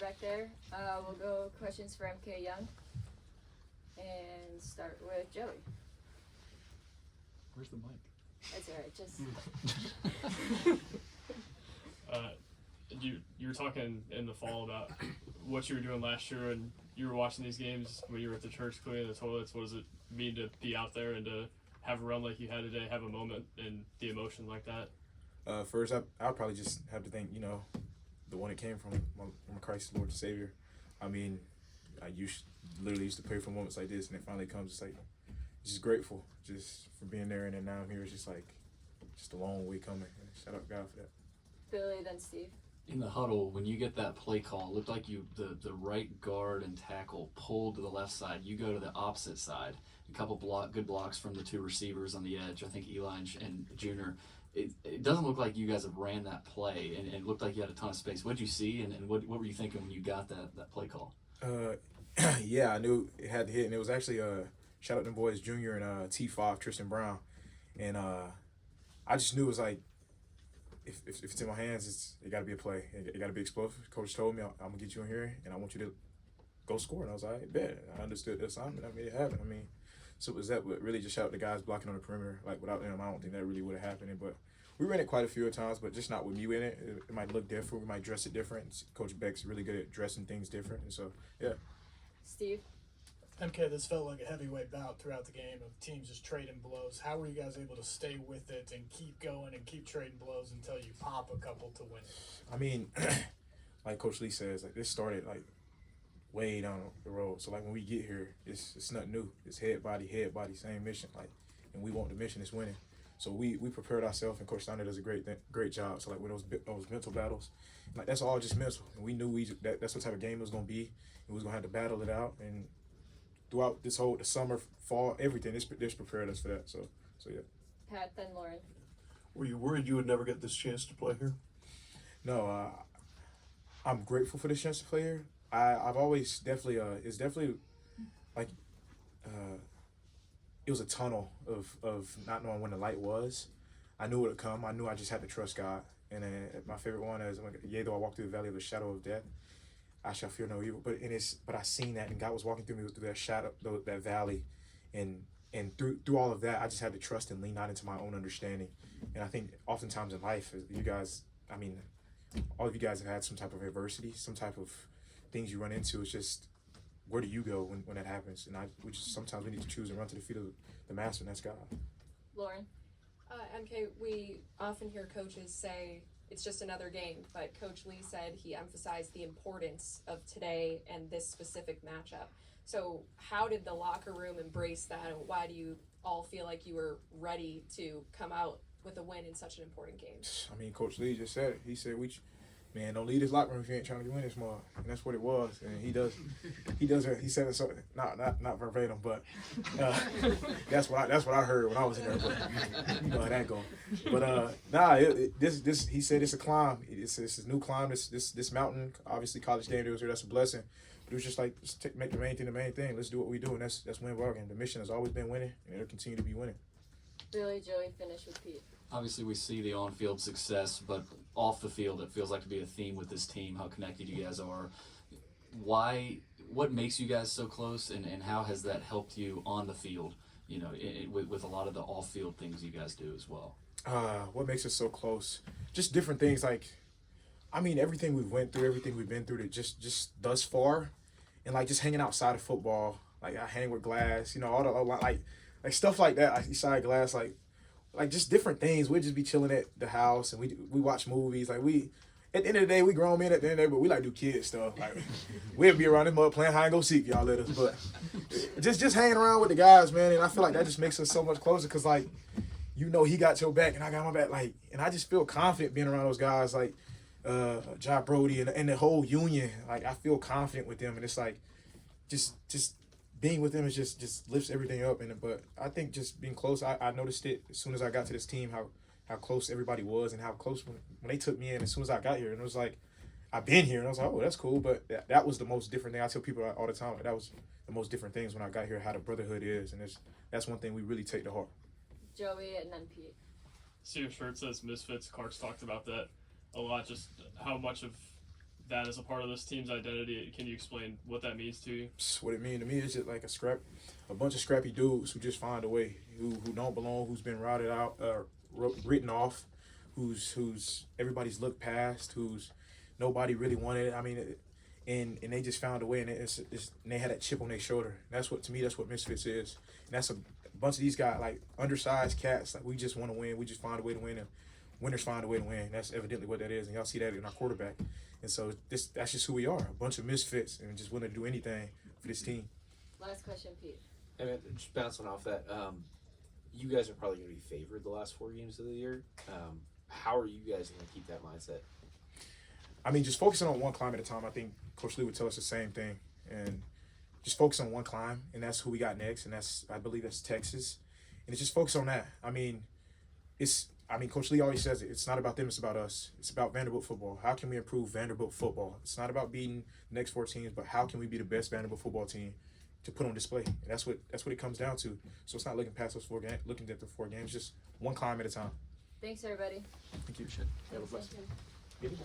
back there. We'll go questions for MK Young. And start with Joey. Where's the mic? That's alright, just... You were talking in the fall about what you were doing last year, and you were watching these games when you were at the church cleaning the toilets. What does it mean to be out there and to have a run like you had today, have a moment and the emotion like that? First, I'll probably just have to thank, the one that came from Christ, Lord and Savior. I mean, literally used to pray for moments like this, and it finally comes. It's like, just grateful just for being there, and then now I'm here. It's just like, just a long way coming. And shout out to God for that. Billy, then Steve. In the huddle, when you get that play call, it looked like the right guard and tackle pulled to the left side. You go to the opposite side. A couple good blocks from the two receivers on the edge. I think Eli and Junior. It doesn't look like you guys have ran that play, and it looked like you had a ton of space. What did you see, and what were you thinking when you got that play call? Yeah, I knew it had to hit, and it was actually shout out to them boys, Junior and T5, Tristan Brown, and I just knew it was like, if it's in my hands, it got to be a play. It got to be explosive. Coach told me, I'm gonna get you in here, and I want you to go score. And I was like, bet. I understood the assignment. I made it happen. I mean, so it was that. But really, just shout out the guys blocking on the perimeter. Like without them, I don't think that really would have happened. But we ran it quite a few times, but just not with me in it. It might look different. We might dress it different. Coach Beck's really good at dressing things different, and so yeah. Steve. MK, this felt like a heavyweight bout throughout the game of teams just trading blows. How were you guys able to stay with it and keep going and keep trading blows until you pop a couple to win it? I mean, like Coach Lee says, like this started like way down the road. So like when we get here, it's nothing new. It's head body, same mission. Like, and we want the mission is winning. So we prepared ourselves, and Coach Steiner does a great job. So like with those mental battles, like that's all just mental. And we knew that's what type of game it was gonna be. And we was gonna have to battle it out. And throughout the summer, fall, everything, this prepared us for that. So yeah. Pat, then Lauren. Were you worried you would never get this chance to play here? No, I'm grateful for this chance to play here. I've always definitely, it's definitely like, it was a tunnel of not knowing when the light was. I knew it would come. I knew I just had to trust God. And my favorite one is, yea, though I walk through the valley of the shadow of death, I shall fear no evil. But I seen that, and God was walking through me through that shadow, that valley, and through all of that, I just had to trust and lean not into my own understanding. And I think oftentimes in life, you guys, I mean, all of you guys have had some type of adversity, some type of things you run into. It's just, where do you go when that happens? And sometimes we need to choose and run to the feet of the master, and that's God. Lauren. MK, we often hear coaches say it's just another game, but Coach Lee said he emphasized the importance of today and this specific matchup. So how did the locker room embrace that, and why do you all feel like you were ready to come out with a win in such an important game? I mean, Coach Lee just said it. He said, man, don't leave this locker room if you ain't trying to win this tomorrow. And that's what it was. And he does it. He said it so, not verbatim, but that's what I heard when I was in there. But you know how that go. But this he said it's a climb. It's a new climb. This mountain. Obviously, College game day was here. That's a blessing. But it was just like, make the main thing the main thing. Let's do what we do, and that's win ball game. The mission has always been winning, and it'll continue to be winning. Billy, Joey, finish with Pete. Obviously, we see the on-field success, but off the field, it feels like to be a theme with this team, how connected you guys are. What makes you guys so close, and how has that helped you on the field, with a lot of the off-field things you guys do as well? What makes us so close? Just different things, like, I mean, everything we've went through, everything we've been through to just thus far, and, like, just hanging outside of football. Like, I hang with Glass, all the, like stuff like that, beside Glass, like just different things. We'd just be chilling at the house, and we watch movies. Like at the end of the day, we grown men at the end of the day, but we like do kid stuff. Like we'd be around this mud playing hide and go seek, y'all let us. But just hanging around with the guys, man. And I feel like that just makes us so much closer, because like, he got your back and I got my back. Like, and I just feel confident being around those guys, like John Brody and the whole union. Like I feel confident with them, and it's like just being with them is just lifts everything up. But I think just being close, I noticed it as soon as I got to this team, how close everybody was, and how close when they took me in as soon as I got here. And it was like, I've been here, and I was like, oh, that's cool. But that was the most different thing. I tell people all the time, like, that was the most different things when I got here, how the brotherhood is. And that's one thing we really take to heart. Joey, and then Pete. See, your shirt says Misfits. Clark's talked about that a lot, just how much of that as a part of this team's identity. Can you explain what that means to you? What it mean to me is just like a bunch of scrappy dudes who just find a way, who don't belong, who's been routed out, written off, who's everybody's looked past, who's nobody really wanted it. I mean, and they just found a way, and and they had that chip on their shoulder. That's what, to me, that's what Misfits is. And that's a bunch of these guys, like undersized cats. Like, we just want to win. We just find a way to win, and winners find a way to win. That's evidently what that is, and y'all see that in our quarterback. And so that's just who we are, a bunch of misfits, and just willing to do anything for this team. Last question, Pete. I mean, just bouncing off that, you guys are probably going to be favored the last 4 games of the year. How are you guys going to keep that mindset? I mean, just focusing on one climb at a time. I think Coach Lee would tell us the same thing, and just focus on one climb, and that's who we got next, and I believe that's Texas, and it's just focus on that. I mean, Coach Lee always says it. It's not about them, it's about us. It's about Vanderbilt football. How can we improve Vanderbilt football? It's not about beating the next 4 teams, but how can we be the best Vanderbilt football team to put on display? And that's what it comes down to. So it's not looking past those 4 games, looking at the 4 games, just one climb at a time. Thanks, everybody. Thank you. Thanks, Have a blessed Nathan. Beautiful.